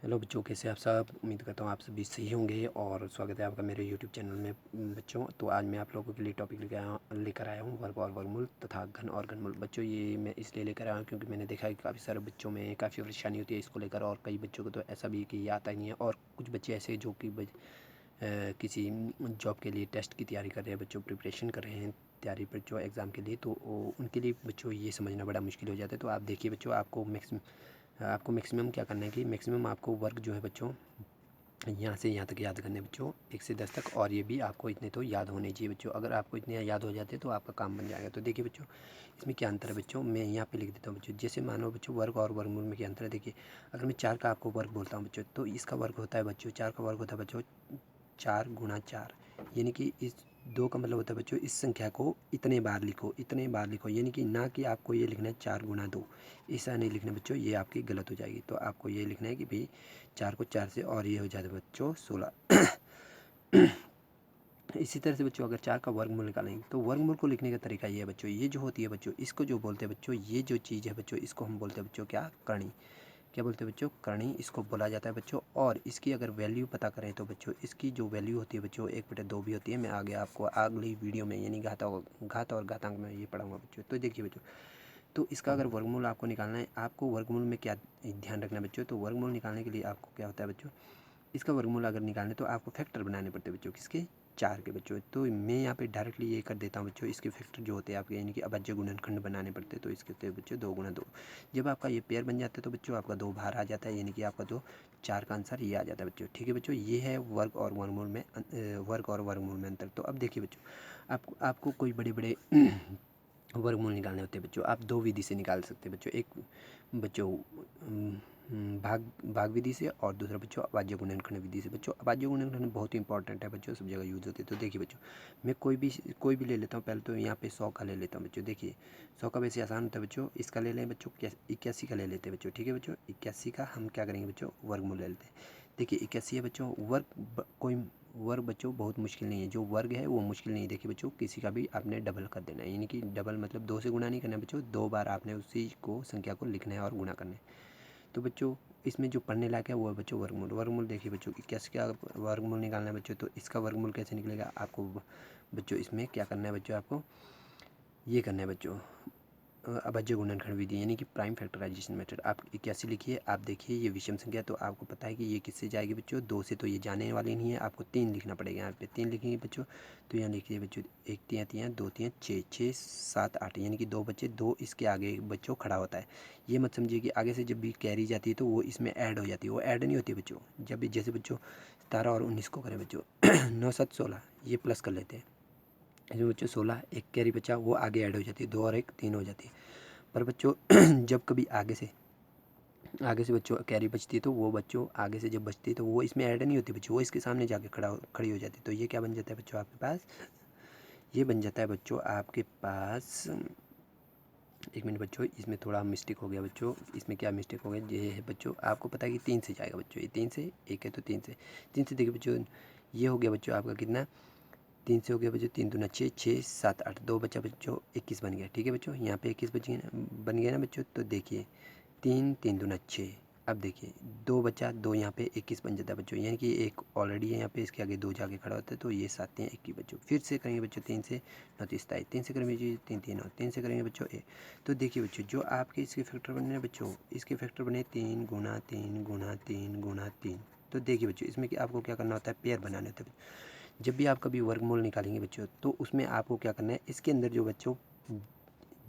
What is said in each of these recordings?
Hello बच्चों, कैसे आप सब। उम्मीद करता हूँ आप सभी सही होंगे और स्वागत है आपका मेरे यूट्यूब चैनल में बच्चों। तो आज मैं आप लोगों के लिए टॉपिक लेकर आया हूँ वर्ग और वर्गमूल तथा घन और घनमूल। बच्चों ये मैं इसलिए लेकर आया हूँ क्योंकि मैंने देखा है कि काफ़ी सारे बच्चों में काफ़ी परेशानी होती है इसको लेकर, और कई बच्चों को तो ऐसा भी कि ये आता ही नहीं है, और कुछ बच्चे ऐसे जो कि किसी जॉब के लिए टेस्ट की तैयारी कर रहे हैं बच्चों, प्रिपरेशन कर रहे हैं तैयारी पर जो एग्ज़ाम के लिए, तो उनके लिए बच्चों ये समझना बड़ा मुश्किल हो जाता है। तो आप देखिए बच्चों, आपको मैक्सिमम क्या करना है कि मैक्सिमम आपको वर्ग जो है बच्चों यहाँ से यहाँ तक याद करने बच्चों, 1 से 10 तक, और ये भी आपको इतने तो याद होने चाहिए बच्चों। अगर आपको इतने याद हो जाते तो आपका काम बन जाएगा। तो देखिए बच्चों, इसमें क्या अंतर है बच्चों, मैं यहाँ पे लिख देता हूँ बच्चों। जैसे मानो बच्चों वर्ग और वर्गमूल में क्या अंतर है, देखिए अगर मैं 4 का आपको वर्ग बोलता हूँ बच्चों, तो इसका वर्ग होता है बच्चों, 4 का वर्ग होता है बच्चों 4 गुणा 4, यानी कि इस 2 का मतलब होता है बच्चों इस संख्या को इतने बार लिखो, इतने बार लिखो, यानी कि ना कि आपको ये लिखना है 4 गुणा 2, ऐसा नहीं लिखना बच्चों, ये आपकी गलत हो जाएगी। तो आपको ये लिखना है कि भाई 4 को 4 से, और ये हो जाता है बच्चों 16। इसी तरह से बच्चों अगर 4 का वर्गमूल निकालेंगे तो वर्गमूल को लिखने का तरीका ये है बच्चों, ये जो होती है बच्चों, इसको जो बोलते हैं बच्चों, ये जो चीज़ है बच्चों, इसको हम बोलते हैं बच्चों क्या, करणी। क्या बोलते हैं बच्चों, करणी इसको बोला जाता है बच्चों। और इसकी अगर वैल्यू पता करें तो बच्चों इसकी जो वैल्यू होती है बच्चों 1/2 भी होती है। मैं आगे आपको अगली वीडियो में यानी घात और घातांक में ये पढ़ाऊंगा बच्चों। तो देखिए बच्चों, तो इसका अगर वर्गमूल आपको निकालना है, आपको वर्गमूल में क्या ध्यान रखना है बच्चों, तो वर्गमूल निकालने के लिए आपको क्या होता है बच्चों, इसका वर्गमूल अगर निकालने तो आपको फैक्टर बनाने पड़ते हैं बच्चों, किसके, 4 के बच्चों। तो मैं यहाँ पे डायरेक्टली ये कर देता हूँ बच्चों, इसके फैक्टर जो होते हैं आपके यानी कि अभाज्य गुणनखंड बनाने पड़ते हैं, तो इसके होते हैं बच्चों 2 गुणा 2। जब आपका ये पेयर बन जाता है तो बच्चों आपका 2 बाहर आ जाता है, यानी कि आपका जो 4 का आंसर ये आ जाता है बच्चों। ठीक है बच्चों, ये है वर्ग और वर्गमूल में वर्ग और वर्गमूल में अंतर। तो अब देखिए बच्चों, आपको कोई बड़े बड़े वर्गमूल निकालने होते हैं बच्चों, आप 2 विधि से निकाल सकते हैं बच्चों। एक बच्चों भाग भाग विधि से, और दूसरा बच्चों अभाज्य गुणनखंड विधि से। बच्चों अभाज्य गुणनखंड बहुत ही इंपॉर्टेंट है बच्चों, सब जगह यूज होती है। तो देखिए बच्चों, मैं कोई भी ले लेता हूँ। पहले तो यहाँ पे 100 का ले लेता हूँ बच्चों। देखिए 100 का वैसे आसान होता है बच्चों, इसका ले लें बच्चों, 81 का ले लेते हैं बच्चों। ठीक है बच्चों, 81 का हम क्या करेंगे बच्चों, वर्गमूल ले लेते हैं। देखिए 81 है बच्चों, कोई वर्ग बच्चों बहुत मुश्किल नहीं है, जो वर्ग है वो मुश्किल नहीं है। देखिए बच्चों, किसी का भी आपने डबल कर देना है, यानी कि डबल मतलब 2 से गुणा नहीं करना है बच्चों, 2 बार आपने उसी को संख्या को लिखना है और गुणा करना है। तो बच्चों इसमें जो पढ़ने लायक है वो है बच्चों वर्गमूल देखिए बच्चों, 81 का वर्गमूल निकालना है बच्चों, तो इसका वर्गमूल कैसे निकलेगा आपको बच्चों, इसमें क्या करना है बच्चों, आपको ये करना है बच्चों, अभाज्य गुणनखंड विधि यानी कि प्राइम फैक्टराइजेशन मेथड। आप 81 लिखिए, आप देखिए ये विषम संख्या, तो आपको पता है कि ये किससे जाएगी बच्चों, 2 से तो ये जाने वाली नहीं है, आपको 3 लिखना पड़ेगा। यहाँ पे 3 लिखेंगे बच्चों, तो यहाँ लिखिए बच्चों 1 3 3 2 3 6 6 7 8, यानी कि 2 बच्चे, 2 इसके आगे बच्चों खड़ा होता है। ये मत समझिए कि आगे से जब भी कैरी जाती है तो वो इसमें ऐड हो जाती है, वो ऐड नहीं होती बच्चों। जब भी जैसे बच्चों 17 और 19 को करें बच्चों 9 7 16, ये प्लस कर लेते हैं, इसमें बच्चों 16 एक कैरी बचा वो आगे ऐड हो जाती है, 2 और 1 3 हो जाती है। पर बच्चों जब कभी आगे से बच्चों कैरी बचती है, तो वो बच्चों आगे से जब बचती है तो वो इसमें ऐड नहीं होती बच्चों, वो इसके सामने जाके खड़ी हो जाती है। तो ये क्या बन जाता है बच्चों आपके पास, ये बन जाता है बच्चों आपके पास, एक मिनट बच्चों, इसमें थोड़ा मिस्टेक हो गया बच्चों। इसमें क्या मिस्टेक हो गया, ये है बच्चों, आपको पता है कि 3 से जाएगा बच्चों, ये 3 से, एक है तो 3 से देखिए बच्चों, ये हो गया बच्चों आपका कितना, 3 से हो गया बच्चों, 3 दूना 6 6 7 8, 2 बचा बच्चों 21 बन गया। ठीक है बच्चों, यहाँ पे 21 बन गया ना बच्चों। तो देखिए 3 3 दूना 6, अब देखिए 2 बचा, 2 यहाँ पे 21 बन जाता है बच्चों, यानी कि एक ऑलरेडी है यहाँ पे, इसके आगे 2 जाके खड़ा होता है, तो ये 7 3 21 बच्चों। फिर से करेंगे बच्चों 3 से 9 30 27, 3 से करेंगे बच्चों 3 3 9, 3 से करेंगे बच्चों 1। तो देखिए बच्चों, जो आपके इसके फैक्टर बने हैं बच्चों, इसके फैक्टर बने 3 गुना 3 गुना 3 गुना 3। तो देखिए बच्चों, इसमें कि आपको क्या करना होता है, पेयर बनाने होते हैं। जब भी आप कभी वर्गमूल निकालेंगे बच्चों, तो उसमें आपको क्या करना है, इसके अंदर जो बच्चों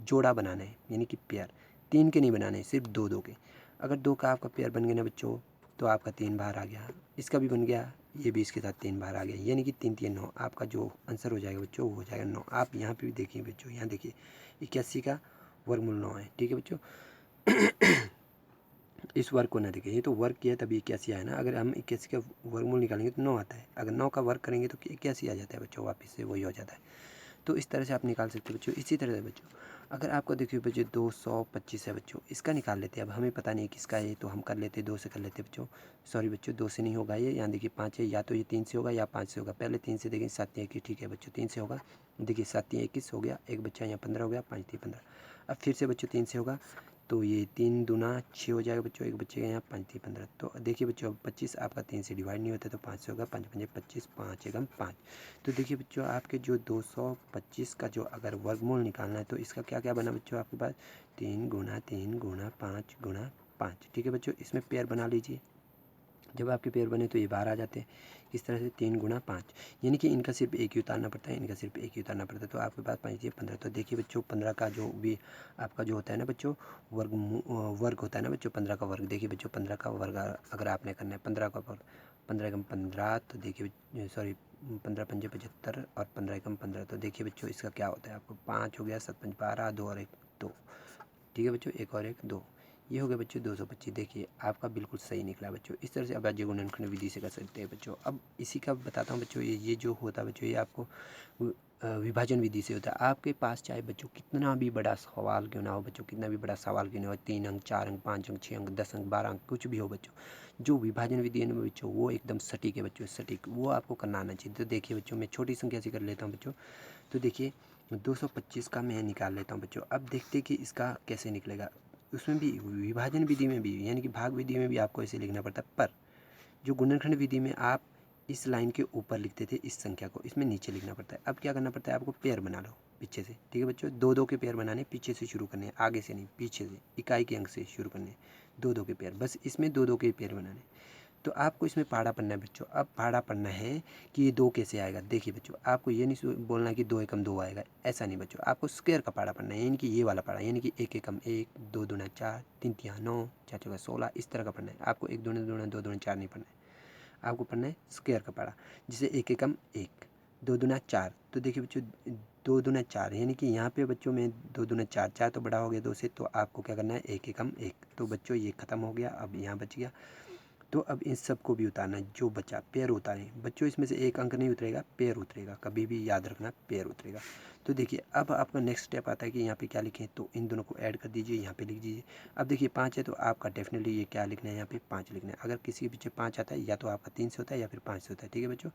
जोड़ा बनाना है, यानी कि पेयर, 3 के नहीं बनाने हैं, सिर्फ 2 2 के। अगर 2 का आपका पेयर बन गया ना बच्चों, तो आपका 3 बाहर आ गया, इसका भी बन गया, ये भी इसके साथ 3 बाहर आ गया, यानी कि 3 3 9, आपका जो आंसर हो जाएगा बच्चों वो हो जाएगा 9। आप यहाँ पे भी देखिए बच्चों, यहाँ देखिए 81 का वर्गमूल 9 है। ठीक है बच्चों, इस वर्ग को ना देखें, ये तो वर्ग किया है तभी 81 आया ना। अगर हम 81 का वर्गमूल निकालेंगे तो 9 आता है, अगर 9 का वर्ग करेंगे तो 81 आ जाता है बच्चों, वापस से वही हो जाता है। तो इस तरह से आप निकाल सकते हो बच्चों। इसी तरह से बच्चों, अगर आपको देखिए बच्चों 225 है बच्चों, इसका निकाल लेते हैं। अब हमें पता नहीं किसका है, तो हम कर लेते हैं 2 से कर लेते हैं बच्चों। सॉरी बच्चों, 2 से नहीं होगा ये, यहाँ देखिए 5 है, या तो ये 3 से होगा या 5 से होगा। पहले 3 से देखें, 7 3 21, ठीक है बच्चों 3 से होगा। देखिए 7 3 21 हो गया, एक बच्चा यहाँ 15 हो गया, 5 3 15। अब फिर से बच्चों 3 से होगा, तो ये 3 दूना 6 हो जाएगा बच्चों, एक बच्चे का यहाँ 5 3 15। तो देखिए बच्चों अब 25 आपका 3 से डिवाइड नहीं होता तो 5 से होगा, 5 5 25, 5 एकम 5। तो देखिए बच्चों आपके जो 225 का जो अगर वर्गमूल निकालना है तो इसका क्या क्या बना बच्चों आपके पास 3 गुना 5 गुना 5। ठीक है बच्चों, इसमें पेयर बना लीजिए। जब आपके पेयर बने तो ये बाहर आ जाते हैं। इस तरह से 3 गुना 5, यानी कि इनका सिर्फ एक ही उतारना पड़ता है, इनका सिर्फ एक ही उतारना पड़ता है। तो आपके पास 5 15। तो देखिए बच्चों 15 का जो भी आपका जो होता है ना बच्चों वर्ग होता है ना बच्चों, 15 का वर्ग। देखिए बच्चों 15 का वर्ग अगर आपने करना है 15 का वर्ग, 15 एकम 15, तो देखिए सॉरी 15 पंजे 75 और 15 एकम 15। तो देखिए बच्चों इसका क्या होता है आपको 5 हो गया, 7 5 12, 2 और 1 2। ठीक है बच्चों, एक और एक 2, ये हो गया बच्चों 225। देखिए आपका बिल्कुल सही निकला बच्चों। इस तरह से अब अजय गुणनखंड विधि से कर सकते हैं बच्चों। अब इसी का बताता हूँ बच्चों, ये जो होता है बच्चों ये आपको विभाजन विधि से होता है। आपके पास चाहे बच्चों कितना भी बड़ा सवाल क्यों ना हो बच्चों, कितना भी बड़ा सवाल क्यों ना हो, 3 अंक 4 अंक 5 अंक 6 अंक 10 अंक 12 अंक कुछ भी हो बच्चों, जो विभाजन विधि है ना बच्चों वो एकदम सटीक है बच्चों, सटीक, वो आपको करना आना चाहिए। तो देखिए बच्चों मैं छोटी संख्या से कर लेता हूँ बच्चों। तो देखिए 225 का मैं निकाल लेता हूँ बच्चों। अब देखते कि इसका कैसे निकलेगा। उसमें भी विभाजन विधि में भी यानी कि भाग विधि में भी आपको ऐसे लिखना पड़ता है, पर जो गुणनखंड विधि में आप इस लाइन के ऊपर लिखते थे इस संख्या को, इसमें नीचे लिखना पड़ता है। अब क्या करना पड़ता है आपको, पेयर बना लो पीछे से। ठीक है बच्चों, 2 2 के पेयर बनाने, पीछे से शुरू करने, आगे से नहीं, पीछे से इकाई के अंक से शुरू करने, 2 2 के पेयर, बस इसमें 2 2 के पेयर बनाने। तो आपको इसमें पहाड़ा पढ़ना है बच्चों। अब पहाड़ा पढ़ना है कि ये 2 कैसे आएगा। देखिए बच्चों आपको ये नहीं बोलना कि 2 एकम 2 आएगा, ऐसा नहीं बच्चों, आपको स्क्वायर का पहाड़ा पढ़ना है, यानी कि ये वाला पहाड़ा, यानी कि 1 एकम 1, 2 दूना 4, 3 तिया 9, 4 चौका 16, इस तरह का पढ़ना है आपको। 1 दूना 2 दूना 4 नहीं पढ़ना है, आपको पढ़ना है स्क्वायर का पहाड़ा, जिसे 1 एकम 1, 2 दूना 4। तो देखिए बच्चों 2 दूना 4, यानी कि यहाँ पे बच्चों में 2 दूना 4, 4 तो बड़ा हो गया 2 से, तो आपको क्या करना है 1 एकम 1। तो बच्चों ये खत्म हो गया, अब यहाँ बच गया। तो अब इन सबको भी उतारना है, जो बचा पेयर उतारें बच्चों, इसमें से एक अंक नहीं उतरेगा, पेयर उतरेगा, कभी भी याद रखना पेयर उतरेगा। तो देखिए अब आपका नेक्स्ट स्टेप आता है कि यहाँ पे क्या लिखें, तो इन दोनों को ऐड कर दीजिए, यहाँ पे लिख दीजिए। अब देखिए 5 है तो आपका डेफिनेटली ये क्या लिखना है, यहाँ पे 5 लिखना है। अगर किसी के पीछे 5 आता है या तो आपका 3 से होता है या फिर 5 से होता है। ठीक है बच्चों,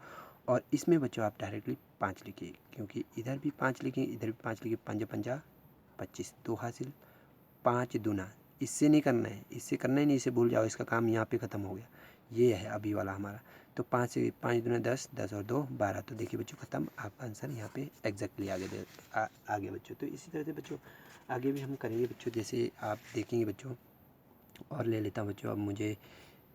और इसमें बच्चों आप डायरेक्टली 5 लिखिए, क्योंकि इधर भी 5 लिखें, इधर भी 5 लिखिए, 5 पंजा 25, 2 हासिल, 5 दूना, इससे नहीं करना है, इससे करना ही नहीं, इसे भूल जाओ, इसका काम यहाँ पे ख़त्म हो गया। ये है अभी वाला हमारा। तो 5 से 5 दूना 10, 10 और 2 12। तो देखिए बच्चों खत्म, आपका आंसर यहाँ पे एग्जैक्टली आगे बच्चों। तो इसी तरह से बच्चों आगे भी हम करेंगे बच्चों, जैसे आप देखेंगे बच्चों। और ले लेता हूँ बच्चों अब मुझे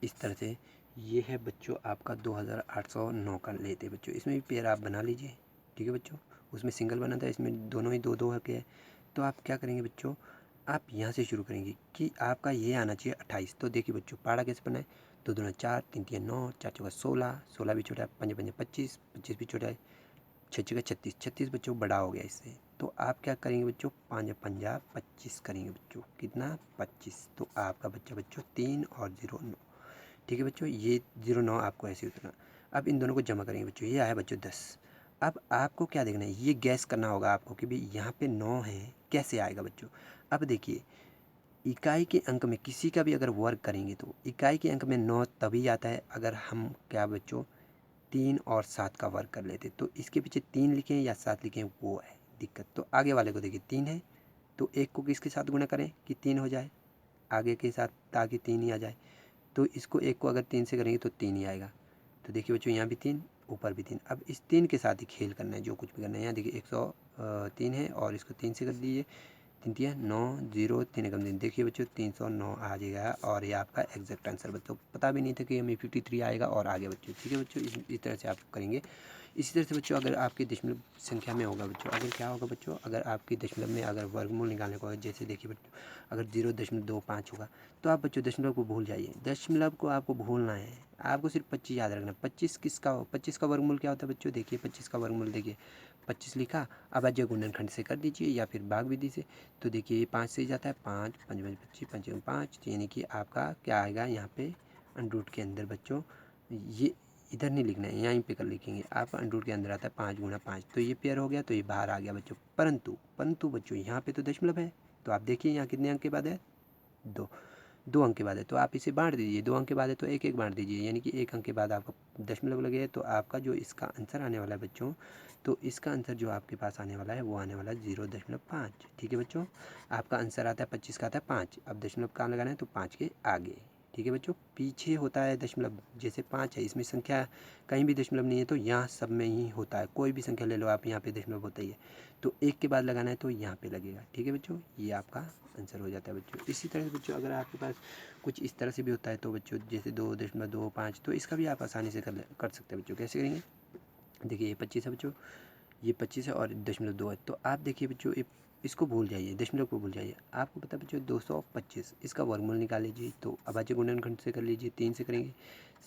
इस तरह से, ये है बच्चों आपका 2809 का लेते बच्चों। इसमें भी पेयर आप बना लीजिए। ठीक है बच्चों, उसमें सिंगल बना था, इसमें दोनों ही 2 2 के है। तो आप क्या करेंगे बच्चों, आप यहाँ से शुरू करेंगे कि आपका ये आना चाहिए 28। तो देखिए बच्चों पहाड़ा कैसे बनाए, 2 दूना 4, 3 तिया 9, 4 चौका 16, 16 भी छोटा है, 5 पंजे 25, 25 भी छोटा है, 6 छक्के 36, 36 बच्चों बड़ा हो गया इससे। तो आप क्या करेंगे बच्चों, 5 पंजा 25 करेंगे बच्चों, कितना 25। तो आपका बच्चा बच्चों 3 और 0 9। ठीक है बच्चों, ये 0 9 आपको ऐसे उतना। अब इन दोनों को जमा करेंगे बच्चों, ये आया बच्चों 10। अब आपको क्या देखना है, ये गैस करना होगा आपको कि भाई यहाँ पे 9 है, कैसे आएगा बच्चों। अब देखिए इकाई के अंक में किसी का भी अगर वर्ग करेंगे तो इकाई के अंक में 9 तभी आता है अगर हम क्या बच्चों 3 और 7 का वर्ग कर लेते। तो इसके पीछे 3 लिखें या 7 लिखें वो है दिक्कत। तो आगे वाले को देखिए 3 है, तो एक को किसके साथ गुणा करें कि 3 हो जाए आगे के साथ, ताकि 3 ही आ जाए। तो इसको एक को अगर 3 से करेंगे तो 3 ही आएगा। तो देखिए बच्चों यहाँ भी 3, ऊपर भी 3। अब इस 3 के साथ ही खेल करना है, जो कुछ भी करना है। यहाँ देखिए 103 है और इसको 3 से कर दीजिए, 3 तिया 9, 0 3 एकम 3। देखिए बच्चों 309 आ जाएगा और ये आपका एग्जैक्ट आंसर बच्चों। पता भी नहीं था कि हमें 53 आएगा और आगे बच्चों। ठीक है बच्चों, इस तरह से आप करेंगे। इसी तरह से बच्चों अगर आपकी दशमलव संख्या में होगा बच्चों, अगर क्या होगा बच्चों, अगर आपकी दशमलव में अगर वर्गमूल निकालने को होगा, जैसे देखिए बच्चों अगर 0.25 होगा तो आप बच्चों दशमलव को भूल जाइए, दशमलव को आपको भूलना है। आपको सिर्फ 25 याद रखना। 25 किसका हो, 25 का वर्गमूल क्या होता है बच्चों, देखिए 25 का वर्गमूल देखिए 25 लिखा। अब अजय गुणनखंड से कर दीजिए या फिर भाग विधि से। तो देखिए ये 5 से जाता है, 5 5 5 25 5 5, यानी कि आपका क्या आएगा यहाँ पे अंडरूट के अंदर बच्चों, ये इधर नहीं लिखना है, यहीं पे कर लिखेंगे। आप अंडरूट के अंदर आता है 5 गुणा 5, तो ये पेयर हो गया, तो ये बाहर आ गया बच्चों। परंतु बच्चों यहाँ पे तो दशमलव है, तो आप देखिए यहाँ कितने अंक के बाद है 2। 2 अंक के बाद है तो आप इसे बांट दीजिए, 2 अंक के बाद है तो एक एक बांट दीजिए, यानी कि 1 अंक के बाद आपका दशमलव लगे तो आपका जो इसका आंसर आने वाला है बच्चों, तो इसका आंसर जो आपके पास आने वाला है वो आने वाला है 0.5। ठीक है बच्चों, आपका आंसर आता है 25 का आता है 5। अब दशमलव कहाँ लगाना है, तो 5 के आगे। ठीक है बच्चों, पीछे होता है दशमलव, जैसे 5 है इसमें संख्या कहीं भी दशमलव नहीं है तो यहाँ सब में ही होता है, कोई भी संख्या ले लो आप, यहाँ पे दशमलव होता ही है, तो 1 के बाद लगाना है तो यहाँ पे लगेगा। ठीक है बच्चों, ये आपका आंसर हो जाता है बच्चों। इसी तरह से बच्चों अगर आपके पास कुछ इस तरह से भी होता है तो बच्चों जैसे 2.25, तो इसका भी आप आसानी से कर सकते हैं बच्चों। कैसे करेंगे, देखिए ये 25 है बच्चों, ये 25 है और 0.2 है, तो आप देखिए बच्चों इसको भूल जाइए, दशमलव को भूल जाइए। आपको पता है बच्चों 225, इसका वर्गमूल निकाल लीजिए, तो अभाज्य गुणनखंड से कर लीजिए, 3 से करेंगे,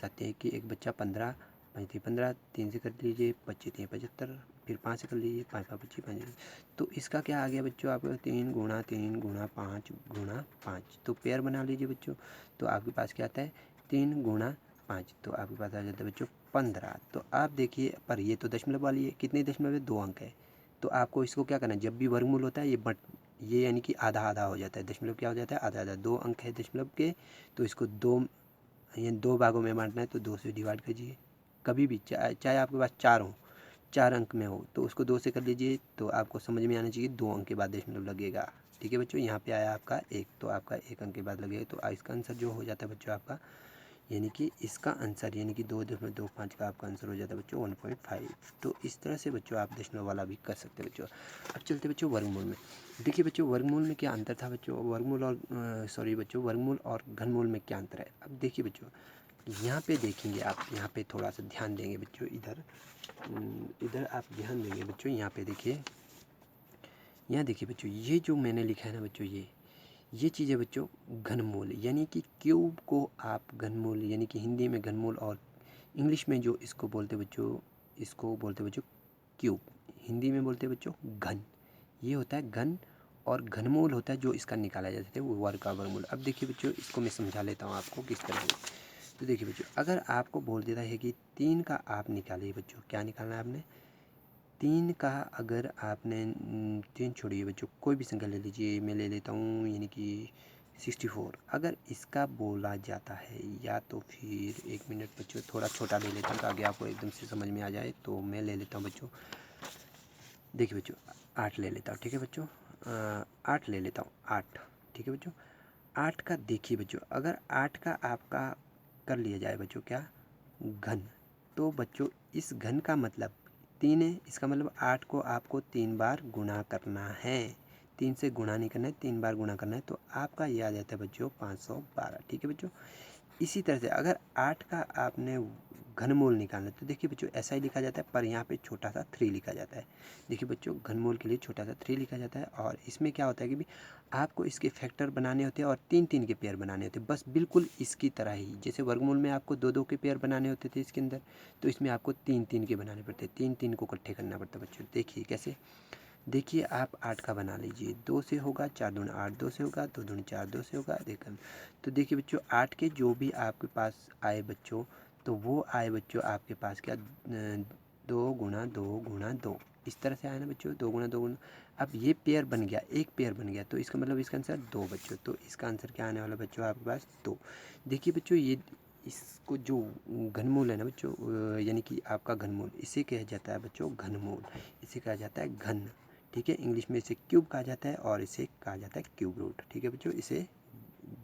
7 कि एक बच्चा 15, 5 15, 3 से कर लीजिए, 25 75, फिर 5 से कर लीजिए, 5 5 25 5, तो इसका क्या आ गया बच्चों आपका 3 गुणा 3 गुणा 5 गुणा 5, तो पेयर बना लीजिए बच्चों, तो आपके पास क्या आता है 3 गुणा 5, तो आपके पास आ जाता है बच्चों 15। तो आप देखिए, पर ये तो दशमलव वाली है, कितने दशमलव है, 2 अंक है, तो आपको इसको क्या करना है, जब भी वर्गमूल होता है ये यानी कि आधा आधा हो जाता है, दशमलव क्या हो जाता है, आधा आधा, 2 अंक है दशमलव के, तो इसको ये 2 भागों में बांटना है, तो 2 से डिवाइड कीजिए। कभी भी चाहे आपके पास 4 हो, 4 अंक में हो, तो उसको 2 से कर लीजिए, तो आपको समझ में आना चाहिए 2 अंक के बाद दशमलव लगेगा। ठीक है बच्चों, यहाँ पे आया आपका 1, तो आपका 1 अंक के बाद लगेगा, तो इसका आंसर जो हो जाता है बच्चों आपका, यानी कि इसका आंसर यानी कि 2.25 का आपका आंसर हो जाता है बच्चों 1.5। तो इस तरह से बच्चों आप दशमलव वाला भी कर सकते हैं बच्चों। अब चलते बच्चों वर्गमूल में। देखिए बच्चों वर्गमूल में क्या अंतर था बच्चों, वर्गमूल और घनमूल में क्या अंतर है। अब देखिए बच्चों, यहाँ पे देखेंगे आप, यहाँ पे थोड़ा सा ध्यान देंगे बच्चों, इधर आप ध्यान देंगे बच्चों, यहाँ पे देखिए, यहाँ देखिए बच्चों, ये जो मैंने लिखा है ना बच्चों, ये चीज़ है बच्चों घनमूल, यानी कि क्यूब को आप घनमूल, यानी कि हिंदी में घनमूल और इंग्लिश में जो इसको बोलते बच्चों, इसको बोलते बच्चों क्यूब, हिंदी में बोलते बच्चों घन, ये होता है घन, और घनमूल होता है जो इसका निकाला जाता है वो वर्ग का वर्गमूल। अब देखिए बच्चों, इसको मैं समझा लेता हूँ आपको किस तरह से। तो देखिए बच्चों, अगर आपको बोल देता है कि 3 का आप निकालिए बच्चों, क्या निकालना है आपने, 3 का अगर आपने 3 छोड़िए बच्चों, कोई भी संख्या ले लीजिए, मैं ले लेता हूँ यानी कि 64, अगर इसका बोला जाता है, या तो फिर 1 मिनट बच्चों, थोड़ा छोटा ले लेता हूँ ताकि आपको एकदम से समझ में आ जाए, तो मैं ले लेता हूँ बच्चों, देखिए बच्चों 8 ले लेता हूँ। ठीक है बच्चों, 8 ले लेता हूँ, 8। ठीक है बच्चों, 8 का देखिए बच्चों, अगर 8 का आपका कर लिया जाए बच्चों क्या, घन, तो बच्चों इस घन का मतलब 3 है, इसका मतलब 8 को आपको 3 बार गुणा करना है, 3 से गुणा नहीं करना है, 3 बार गुणा करना है, तो आपका ये आ जाता है बच्चों 512। ठीक है बच्चों, इसी तरह से अगर 8 का आपने घनमूल निकालना है, तो देखिए बच्चों ऐसा ही लिखा जाता है, पर यहाँ पे छोटा सा 3 लिखा जाता है। देखिए बच्चों घनमूल के लिए छोटा सा 3 लिखा जाता है, और इसमें क्या होता है कि भी आपको इसके फैक्टर बनाने होते हैं और 3 3 के पेयर बनाने होते हैं, बस बिल्कुल इसकी तरह ही, जैसे वर्गमूल में आपको 2 2 के पेयर बनाने होते थे इसके अंदर, तो इसमें आपको 3 3 के बनाने पड़ते हैं, 3 3 को इकट्ठे करना पड़ता है बच्चों। देखिए कैसे, देखिए आप 8 का बना लीजिए, 2 से होगा, 4 दूनी 8, 2 से होगा, 2 दूनी 4, 2 से होगा, देखिए, तो देखिए बच्चों 8 के जो भी आपके पास आए बच्चों, तो वो आए बच्चों आपके पास क्या, 2 गुणा 2 गुणा 2, इस तरह से आया ना बच्चों, 2 गुणा 2 गुणा, अब ये पेयर बन गया, एक पेयर बन गया, तो इसका मतलब इसका आंसर 2 बच्चों, तो इसका आंसर क्या आने वाला बच्चों आपके पास 2। देखिए बच्चों, ये इसको जो घनमूल है ना बच्चों, यानी कि आपका घनमूल, इसे कहा जाता है बच्चों घनमूल, इसे कहा जाता है घन। ठीक है, इंग्लिश में इसे क्यूब कहा जाता है और इसे कहा जाता है क्यूब रूट। ठीक है बच्चों, इसे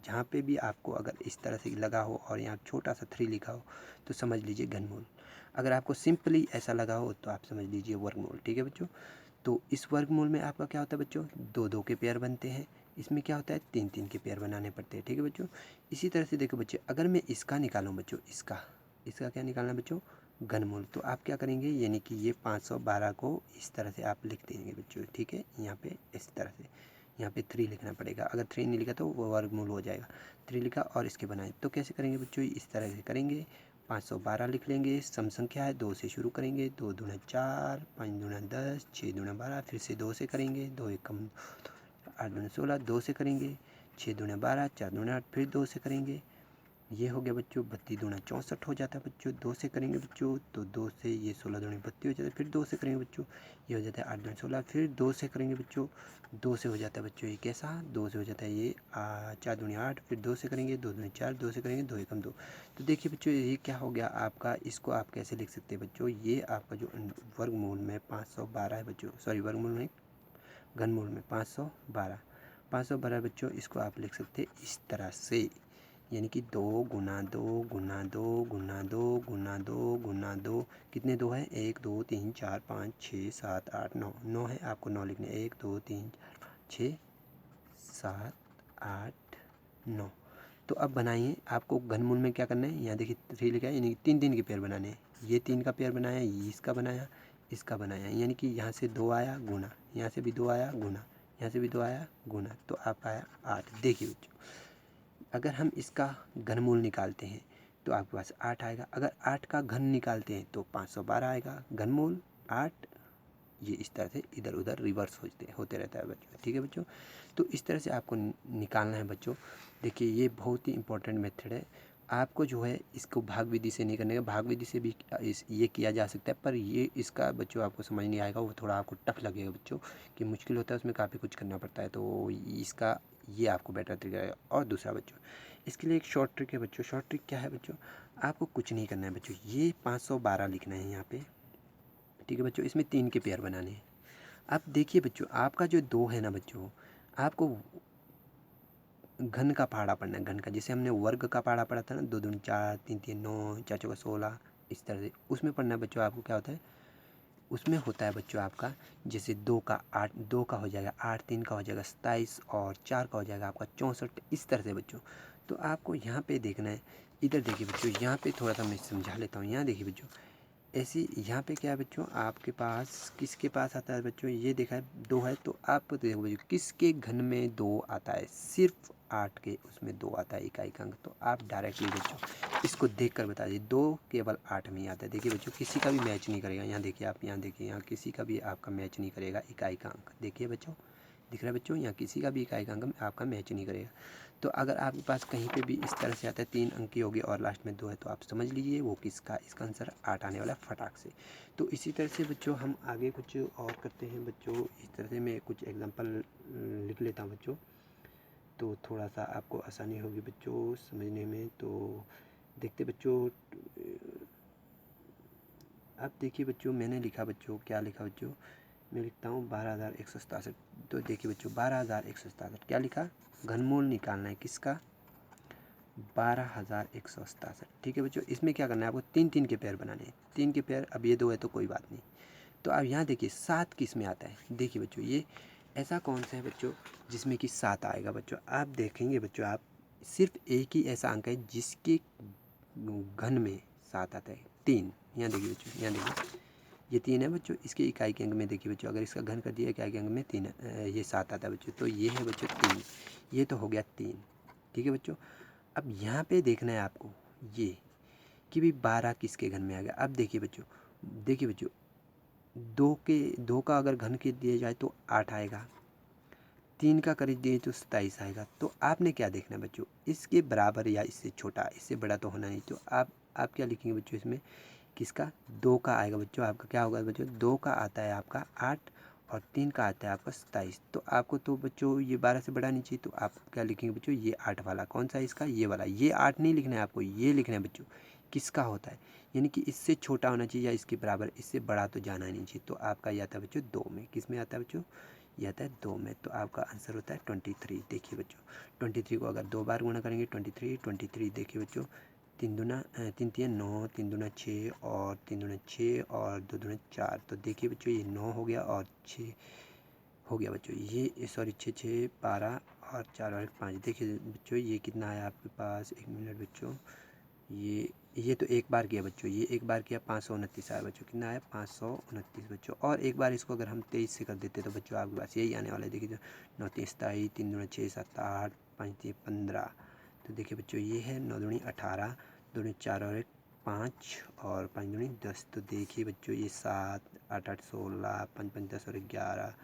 जहाँ पे भी आपको अगर इस तरह से लगा हो और यहाँ छोटा सा 3 लिखा हो, तो समझ लीजिए घनमूल, अगर आपको सिंपली ऐसा लगा हो तो आप समझ लीजिए वर्गमूल। ठीक है बच्चों, तो इस वर्गमूल में आपका क्या होता है बच्चों, 2 2 के पेयर बनते हैं, इसमें क्या होता है 3 3 के पेयर बनाने पड़ते हैं। ठीक है बच्चों, इसी तरह से देखो बच्चों, अगर मैं इसका निकालूँ बच्चों, इसका क्या निकालना बच्चों, घनमूल, तो आप क्या करेंगे, यानी कि ये 512 को इस तरह से आप लिख देंगे बच्चों। ठीक है, यहाँ पे इस तरह से, यहाँ पे 3 लिखना पड़ेगा, अगर 3 नहीं लिखा तो वो वर्गमूल हो जाएगा, 3 लिखा और इसके बनाए, तो कैसे करेंगे बच्चों, इस तरह से करेंगे, 512 लिख लेंगे, सम संख्या है, 2 से शुरू करेंगे, 2 दूना 4, 5 दूना 10, 6 दूना 12, फिर से 2 से करेंगे, 2 एक कम, 8 दूना 16, 2 से करेंगे, 6 दूना 12, 4 दूना 8, फिर 2 से करेंगे, ये हो गया बच्चों 32 दूना 64 हो जाता है बच्चों। 2 से करेंगे बच्चों तो 2 से ये 16 दूनी 32 हो जाता है। फिर 2 से करेंगे बच्चों ये हो जाता है 8 दूनी 16। फिर 2 से करेंगे बच्चों 2 से हो जाता है बच्चों ये कैसा 2 से हो जाता है ये 4 दूनी 8। फिर 2 से करेंगे 2 दूनी 4। 2 से करेंगे 2 एकम 2। तो देखिए बच्चों ये क्या हो गया आपका। इसको आप कैसे लिख सकते हैं बच्चों। ये आपका जो वर्गमूल में 512 है बच्चों, सॉरी वर्गमूल में घनमूल में 512 बच्चों। इसको आप लिख सकते हैं इस तरह से, यानी कि 2 गुना 2 गुना 2 गुना 2 गुना 2 गुना 2। कितने 2 है 1 2 3 4 5 6 7 8 9। 9 है, आपको 9 लिखने 1 2 3 4 5 6 7 8 9। तो अब बनाइए, आपको घनमूल में क्या करना है। यहाँ देखिए 3 लिखा है, यानी कि 3 के पेयर बनाने हैं। ये 3 का पेयर बनाया, ये इसका बनाया, इसका बनाया, यानी कि यहाँ से 2 आया गुना, यहाँ से भी 2 आया गुना, यहाँ से भी 2 आया गुना, तो आपका आया 8। देखिए बच्चों अगर हम इसका घनमूल निकालते हैं तो आपके पास 8 आएगा। अगर 8 का घन निकालते हैं तो 512 आएगा। घनमूल 8, ये इस तरह से इधर उधर रिवर्स होते रहता है बच्चों। ठीक है बच्चों, तो इस तरह से आपको निकालना है बच्चों। देखिए ये बहुत ही इंपॉर्टेंट मेथड है। आपको जो है इसको भाग विधि से नहीं करने का, भाग विधि से भी ये किया जा सकता है, पर ये इसका बच्चों आपको समझ नहीं आएगा, वो थोड़ा आपको टफ लगेगा बच्चों, कि मुश्किल होता है, उसमें काफ़ी कुछ करना पड़ता है। तो इसका ये आपको बेटर तरीका है। और दूसरा बच्चों इसके लिए एक शॉर्ट ट्रिक है बच्चों। शॉर्ट ट्रिक क्या है बच्चों, आपको कुछ नहीं करना है बच्चों, ये 512 लिखना है यहाँ पे। ठीक है बच्चों, इसमें 3 के पेयर बनाने हैं। अब देखिए बच्चों आपका जो 2 है ना बच्चों, आपको घन का पहाड़ा पढ़ना है। घन का जैसे हमने वर्ग का पहाड़ा पढ़ा था ना, 2 दूनी 4 3 3 9 4 चौका 16, इस तरह से उसमें पढ़ना है बच्चों। आपको क्या होता है उसमें होता है बच्चों आपका, जैसे 2 का 8, 2 का हो जाएगा 8, 3 का हो जाएगा 27 और 4 का हो जाएगा आपका 64, इस तरह से बच्चों। तो आपको यहाँ पे देखना है, इधर देखिए बच्चों, यहाँ पे थोड़ा सा मैं समझा लेता हूँ। यहाँ देखिए बच्चों ऐसे यहाँ पे क्या है बच्चों, आपके पास किसके पास आता है बच्चों, ये देखा है 2 है, तो आप देखो बच्चों किसके घन में 2 आता है, सिर्फ 8 के उसमें 2 आता है इकाई का अंक। तो आप डायरेक्टली बच्चों इसको देख कर बता दीजिए 2 केवल 8 में ही आता है। देखिए बच्चों किसी का भी मैच नहीं करेगा। यहाँ देखिए आप, यहाँ देखिए, यहाँ किसी का भी आपका मैच नहीं करेगा इकाई का अंक। देखिए बच्चों दिख रहा है बच्चों, यहाँ किसी का भी इकाई का अंक आपका मैच नहीं करेगा। तो अगर आपके पास कहीं पे भी इस तरह से आता है 3 अंक की होगी और लास्ट में 2 है, तो आप समझ लीजिए वो किसका, इसका आंसर 8 आने वाला है फटाक से। तो इसी तरह से बच्चों हम आगे कुछ और करते हैं बच्चों। इस तरह से मैं कुछ एग्जांपल लिख लेता हूँ बच्चों, तो थोड़ा सा आपको आसानी होगी बच्चों समझने में। तो देखते बच्चों, अब देखिए बच्चों मैंने लिखा बच्चों, क्या लिखा बच्चों, मैं लिखता हूँ 12,167। तो देखिए बच्चों 12,167 क्या लिखा, घनमूल निकालना है किसका, 12,167। ठीक है बच्चों, इसमें क्या करना है आपको 3 के पेयर बनाने हैं। 3 के पेयर, अब ये 2 है तो कोई बात नहीं। तो अब यहाँ देखिए 7 किस में आता है। देखिए बच्चों ये ऐसा कौन सा है बच्चों जिसमें कि 7 आएगा बच्चों। आप देखेंगे बच्चों, आप सिर्फ एक ही ऐसा अंक है जिसके घन में 7 आता है, 3। यहाँ देखिए बच्चों, यहाँ देखिए ये 3 है बच्चों, इसके इकाई के अंक में देखिए बच्चों, अगर इसका घन कर दिया इकाई के अंक में 3 ये 7 आता है बच्चों। तो ये है बच्चों 3, ये तो हो गया 3। ठीक है बच्चों, अब यहाँ पे देखना है आपको ये कि भी 12 किसके घन में आ गया। अब देखिए बच्चों, देखिए बच्चों 2 का अगर घन के दिया जाए तो 8 आएगा, 3 का कर दिए तो 27 आएगा। तो आपने क्या देखना है बच्चों, इसके बराबर या इससे छोटा, इससे बड़ा तो होना नहीं। तो आप क्या लिखेंगे बच्चों, इसमें किसका 2 का आएगा बच्चों। आपका क्या होगा बच्चों, 2 का आता है आपका 8 और 3 का आता है आपका 27। तो आपको तो बच्चों ये 12 से बड़ा नहीं चाहिए, तो आप क्या लिखेंगे बच्चों, ये 8 वाला। कौन सा है इसका, ये वाला। ये 8 नहीं लिखना है आपको, ये लिखना है बच्चों किसका होता है, यानी कि इससे छोटा होना चाहिए या इसके बराबर, इससे बड़ा तो जाना नहीं चाहिए। तो आपका ये आता है बच्चों 2 में। किस में आता है बच्चों, ये आता है 2 में। तो आपका आंसर होता है 23। देखिए बच्चों 23 को अगर 2 बार गुणा करेंगे 23 देखिए बच्चों, 3 दूना 3 3 9, 3 दूना 6 और 3 दूना 6 और 2 दूना 4। तो देखिए बच्चों ये 9 हो गया और 6 हो गया बच्चों, ये सॉरी 6 6 12 और 4 और 5। देखिए बच्चों ये कितना आया आपके पास, 1 मिनट बच्चों, ये तो एक बार किया बच्चों, ये एक बार किया 529 आया बच्चों। कितना आया 529 बच्चों। और एक बार इसको अगर हम 23 से कर देते तो बच्चों आपके पास यही आने वाला है। देखिए 9 3 27, 3 दूना 6 7 8, 5 3 15। तो देखिए बच्चों ये है 9 दूनी 18, 2 दूनी 4 और 1 5 और 5 दूनी 10। तो देखिए बच्चों ये 7 8 8 16, 5 5 10 और 11,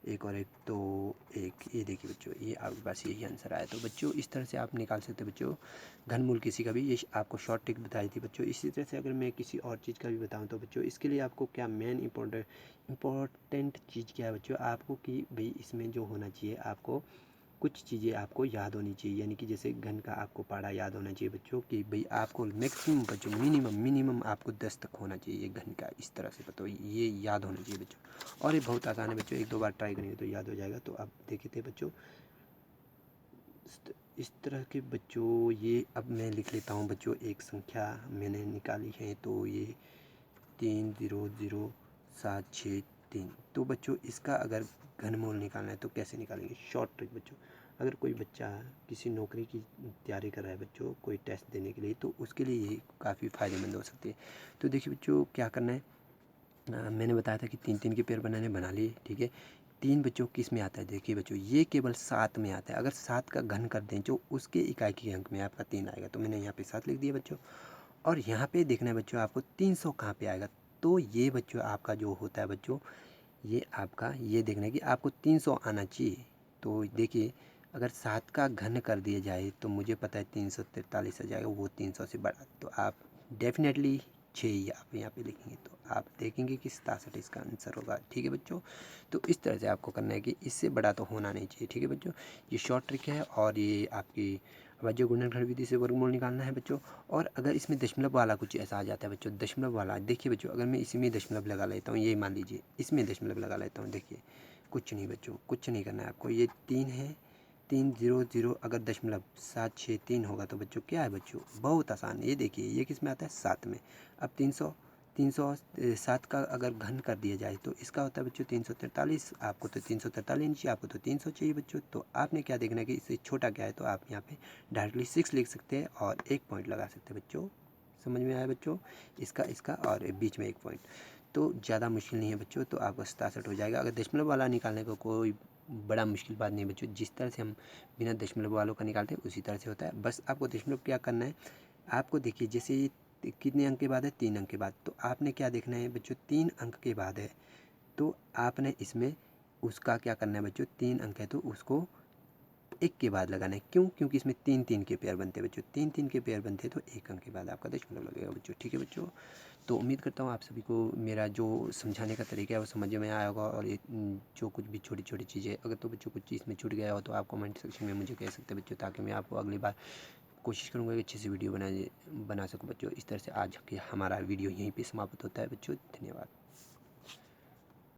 एक और एक, तो एक, ये देखिए बच्चों, ये आपके पास यही आंसर आया। तो बच्चों इस तरह से आप निकाल सकते हैं बच्चों घनमूल किसी का भी। ये आपको शॉर्ट ट्रिक बताई थी बच्चों। इसी तरह से अगर मैं किसी और चीज़ का भी बताऊं तो बच्चों इसके लिए आपको क्या मेन इंपॉर्टेंट चीज़ क्या है बच्चों, आपको कि भाई इसमें जो होना चाहिए, आपको कुछ चीज़ें आपको याद होनी चाहिए। यानी कि जैसे घन का आपको पढ़ा याद होना चाहिए बच्चों, कि भाई आपको मैक्सिमम बच्चों मिनिमम आपको 10 तक होना चाहिए घन का। इस तरह से बताओ, ये याद होना चाहिए बच्चों। और ये बहुत आसान है बच्चों, 1-2 बार ट्राई करेंगे तो याद हो जाएगा। तो आप देखे थे बच्चों इस तरह के बच्चों। ये अब मैं लिख लेता हूँ बच्चों, एक संख्या मैंने निकाली है, तो ये 300,763। तो बच्चों इसका अगर घनमूल निकालना है तो कैसे निकालेंगे, शॉर्ट ट्रिक बच्चों। अगर कोई बच्चा किसी नौकरी की तैयारी कर रहा है बच्चों, कोई टेस्ट देने के लिए, तो उसके लिए ये काफ़ी फ़ायदेमंद हो सकती है। तो देखिए बच्चों क्या करना है, मैंने बताया था कि 3-3 के पेयर बना लिए, ठीक है। 3 बच्चों किस में आता है, देखिए बच्चों ये केवल 7 में आता है। अगर 7 का घन कर दें जो उसके इकाई के अंक में आपका 3 आएगा, तो मैंने यहाँ पे 7 लिख दिया बच्चों। और यहाँ पे देखना है बच्चों आपको 300 कहाँ पे आएगा। तो ये बच्चों आपका जो होता है बच्चों, ये आपका ये देखना है कि आपको 300 आना चाहिए। तो देखिए अगर 7 का घन कर दिया जाए तो मुझे पता है 343 आ जाएगा, वो 300 से बड़ा। तो आप डेफिनेटली 6 ही आप यहाँ पे लिखेंगे, तो आप देखेंगे कि 67 इसका आंसर होगा, ठीक है बच्चों। तो इस तरह से आपको करना है कि इससे बड़ा तो होना नहीं चाहिए, ठीक है बच्चों। ये शॉर्ट ट्रिक है। और ये आपकी अभाज्य गुणनखंड विधि से वर्गमूल निकालना है बच्चों। और अगर इसमें दशमलव वाला कुछ ऐसा आ जाता है बच्चों, दशमलव वाला, देखिए बच्चों अगर मैं इसी में दशमलव लगा लेता हूँ, ये मान लीजिए इसमें दशमलव लगा लेता हूँ, देखिए कुछ नहीं बच्चों, कुछ नहीं करना है आपको। ये 3 है, 300 अगर दशमलव 763 होगा तो बच्चों क्या है बच्चों, बहुत आसान। ये देखिए ये किस में आता है, 7 में। अब 307 का अगर घन कर दिया जाए तो इसका होता है बच्चों 343। आपको तो 343 नहीं चाहिए, आपको तो 300 चाहिए बच्चों। तो आपने क्या देखना है कि इससे छोटा क्या है, तो आप यहाँ पे डायरेक्टली 6 लिख सकते हैं और एक पॉइंट लगा सकते हैं बच्चों। समझ में आया बच्चों, इसका और बीच में एक पॉइंट। तो ज़्यादा मुश्किल नहीं है बच्चों, तो आपका 67 हो जाएगा। अगर दशमलव वाला निकालने को कोई बड़ा मुश्किल बात नहीं है बच्चों, जिस तरह से हम बिना दशमलव वालों का निकालते हैं उसी तरह से होता है। बस आपको दशमलव क्या करना है, आपको देखिए जैसे ये कितने अंक के बाद है, 3 अंक के बाद। तो आपने क्या देखना है बच्चों, 3 अंक के बाद है तो आपने इसमें उसका क्या करना है बच्चों, 3 अंक है तो उसको 1 के बाद लगाना है। क्यों, क्योंकि इसमें 3-3 के पेयर बनते हैं बच्चों, 3-3 के पेयर बनते हैं तो 1 अंक के बाद आपका दशमलव लगेगा बच्चों, ठीक है बच्चों। तो उम्मीद करता हूँ आप सभी को मेरा जो समझाने का तरीका है वो समझ में आया होगा। और ये जो कुछ भी छोटी छोटी चीज़ें, अगर तो बच्चों कुछ चीज़ में छूट गया हो तो आप कमेंट सेक्शन में मुझे कह सकते हैं बच्चों, ताकि मैं आपको अगली बार कोशिश करूँगा कि अच्छी सी वीडियो बना सकूँ बच्चों। इस तरह से आज के हमारा वीडियो यहीं पे समाप्त होता है बच्चों, धन्यवाद।